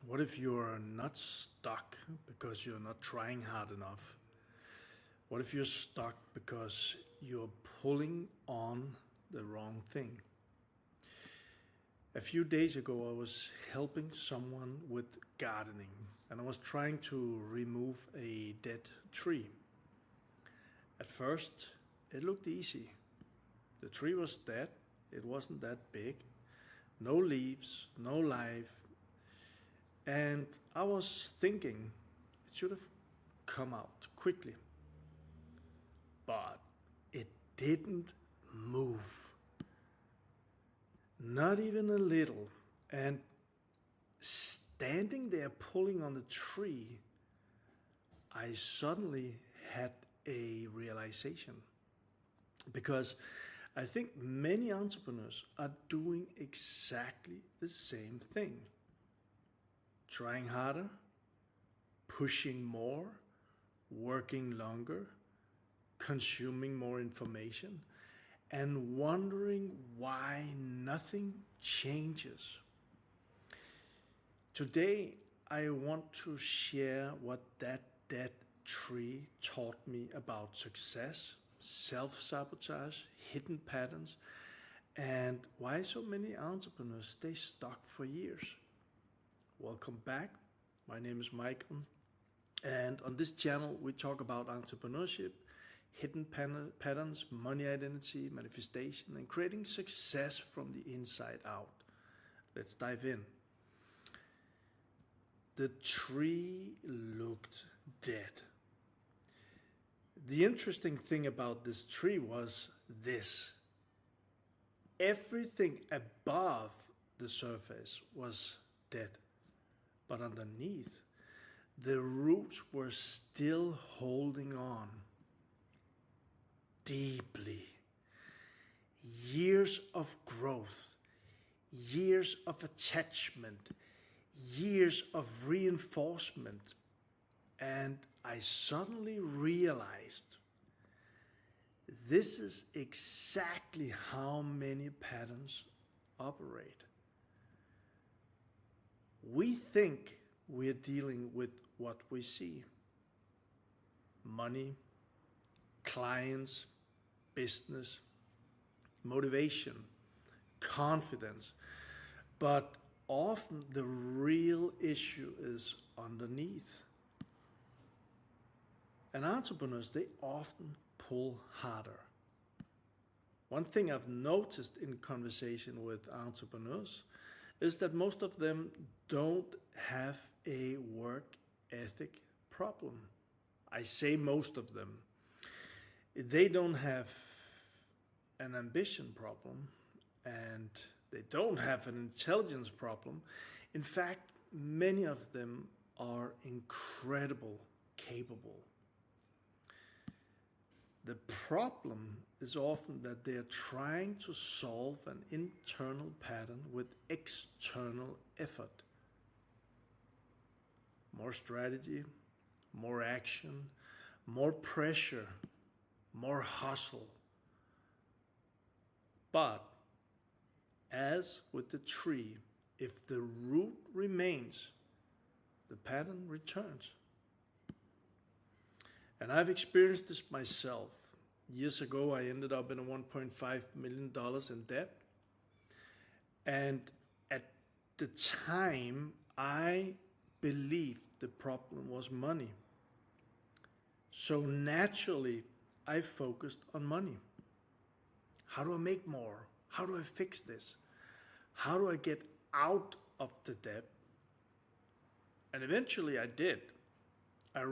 What if you're not stuck because you're not trying hard enough? What if you're stuck because you're pulling on the wrong thing? A few days ago, I was helping someone with gardening and I was trying to remove a dead tree. At first, it looked easy. The tree was dead, it wasn't that big, no leaves, no life, and I was thinking it should have come out quickly. But it didn't move, not even a little. And standing there pulling on the tree, I suddenly had a realization because I think many entrepreneurs are doing exactly the same thing, trying harder, pushing more, working longer, consuming more information, and wondering why nothing changes. Today, I want to share what that dead tree taught me about success, self sabotage, hidden patterns, and why so many entrepreneurs stay stuck for years. Welcome back. My name is Michael, and on this channel, we talk about entrepreneurship, hidden patterns, money identity, manifestation, and creating success from the inside out. Let's dive in. The tree looked dead. The interesting thing about this tree was this: everything above the surface was dead, but underneath, the roots were still holding on deeply. Years of growth, years of attachment, years of reinforcement, and I suddenly realized this is exactly how many patterns operate. We think we're dealing with what we see: money, clients, business, motivation, confidence. But often the real issue is underneath. And entrepreneurs, they often pull harder. One thing I've noticed in conversation with entrepreneurs is that most of them don't have a work ethic problem. I say most of them. They don't have an ambition problem and they don't have an intelligence problem. In fact, many of them are incredible, capable. The problem is often that they are trying to solve an internal pattern with external effort. More strategy, more action, more pressure, more hustle. But as with the tree, if the root remains, the pattern returns. And I've experienced this myself. Years ago, I ended up in a $1.5 million in debt. And at the time, I believed the problem was money. So naturally, I focused on money. How do I make more? How do I fix this? How do I get out of the debt? And eventually I did. I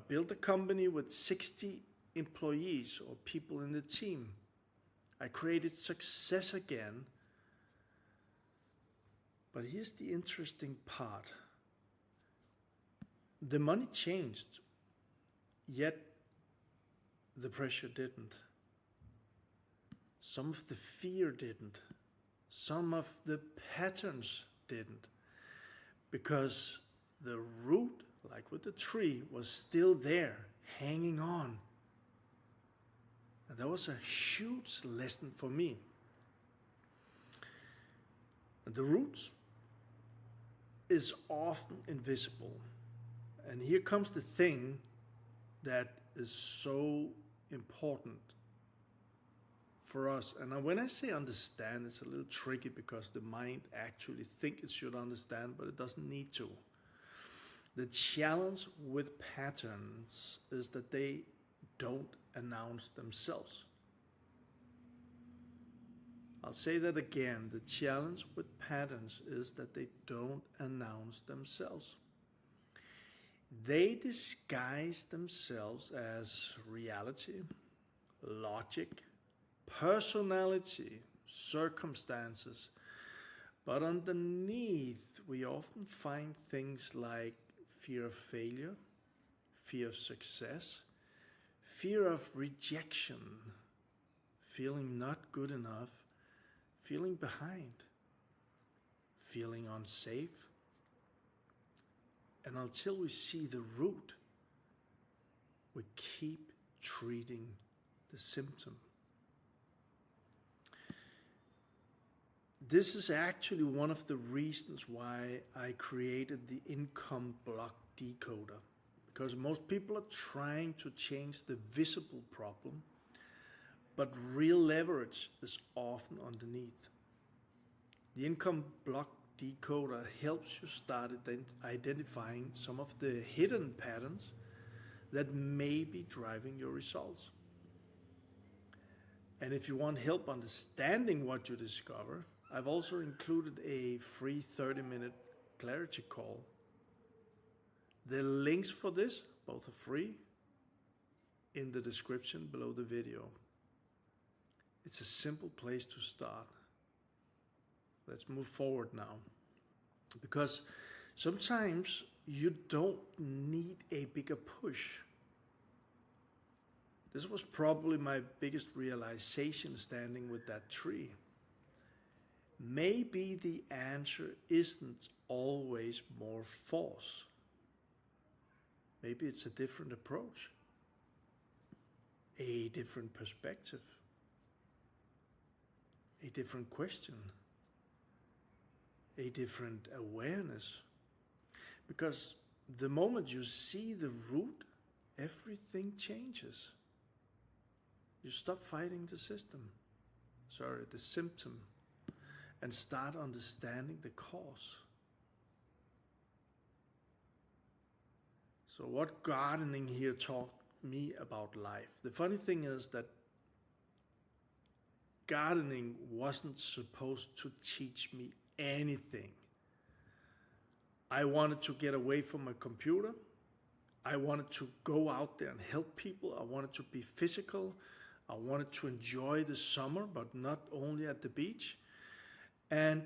built a company with 60 employees or people in the team. I created success again. But here's the interesting part. The money changed, yet the pressure didn't. Some of the fear didn't. Some of the patterns didn't. Because the root, like with the tree, was still there, hanging on. And that was a huge lesson for me. And the roots, is often invisible. And here comes the thing that is so important for us. And when I say understand, it's a little tricky because the mind actually think it should understand, but it doesn't need to. The challenge with patterns is that they don't announce themselves. I'll say that again. The challenge with patterns is that they don't announce themselves. They disguise themselves as reality, logic, personality, circumstances, but underneath we often find things like fear of failure, fear of success, fear of rejection, feeling not good enough, feeling behind, feeling unsafe. And until we see the root, we keep treating the symptom. This is actually one of the reasons why I created the income block decoder. Because most people are trying to change the visible problem, but real leverage is often underneath. The income block decoder helps you start identifying some of the hidden patterns that may be driving your results. And if you want help understanding what you discover, I've also included a free 30-minute clarity call. The links for this, both are free, in the description below the video. It's a simple place to start. Let's move forward now. Because sometimes you don't need a bigger push. This was probably my biggest realization standing with that tree. Maybe the answer isn't always more force. Maybe it's a different approach, a different perspective, a different question, a different awareness. Because the moment you see the root, everything changes. You stop fighting the symptom, and start understanding the cause. So what gardening here taught me about life? The funny thing is that gardening wasn't supposed to teach me anything. I wanted to get away from my computer. I wanted to go out there and help people. I wanted to be physical. I wanted to enjoy the summer, but not only at the beach. And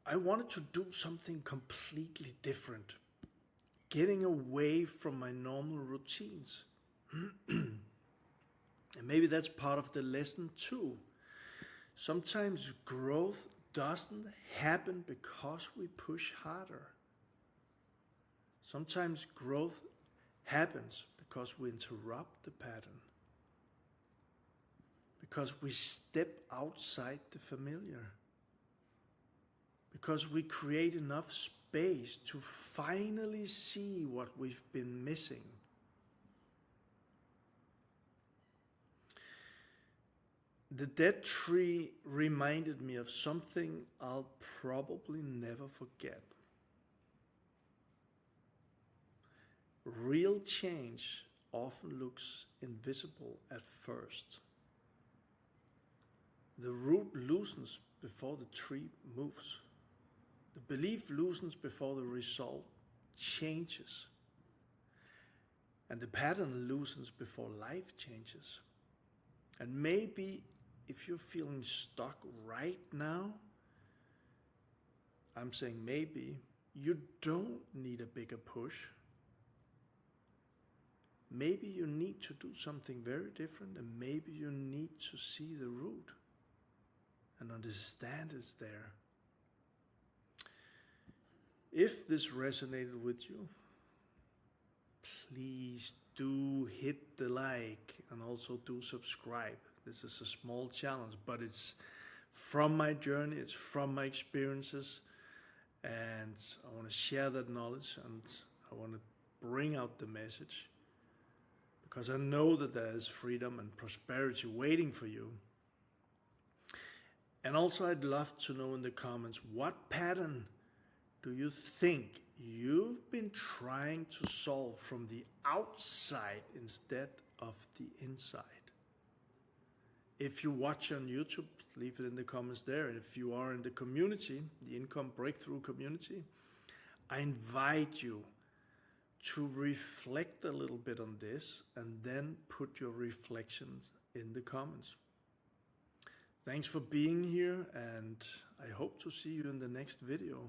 I wanted to do something completely different, getting away from my normal routines. And maybe that's part of the lesson too. Sometimes growth doesn't happen because we push harder. Sometimes growth happens because we interrupt the pattern. Because we step outside the familiar. Because we create enough space to finally see what we've been missing. The dead tree reminded me of something I'll probably never forget. Real change often looks invisible at first. The root loosens before the tree moves. The belief loosens before the result changes. And the pattern loosens before life changes. And maybe if you're feeling stuck right now, I'm saying maybe, you don't need a bigger push. Maybe you need to do something very different, and maybe you need to see the root and understand it's there. If this resonated with you, please do hit the like and also do subscribe. This is a small challenge, but it's from my journey, it's from my experiences. And I want to share that knowledge, and I want to bring out the message, because I know that there is freedom and prosperity waiting for you. And also, I'd love to know in the comments, what pattern do you think you've been trying to solve from the outside instead of the inside? If you watch on YouTube, leave it in the comments there. And if you are in the community, the Income Breakthrough community, I invite you to reflect a little bit on this and then put your reflections in the comments. Thanks for being here, and I hope to see you in the next video.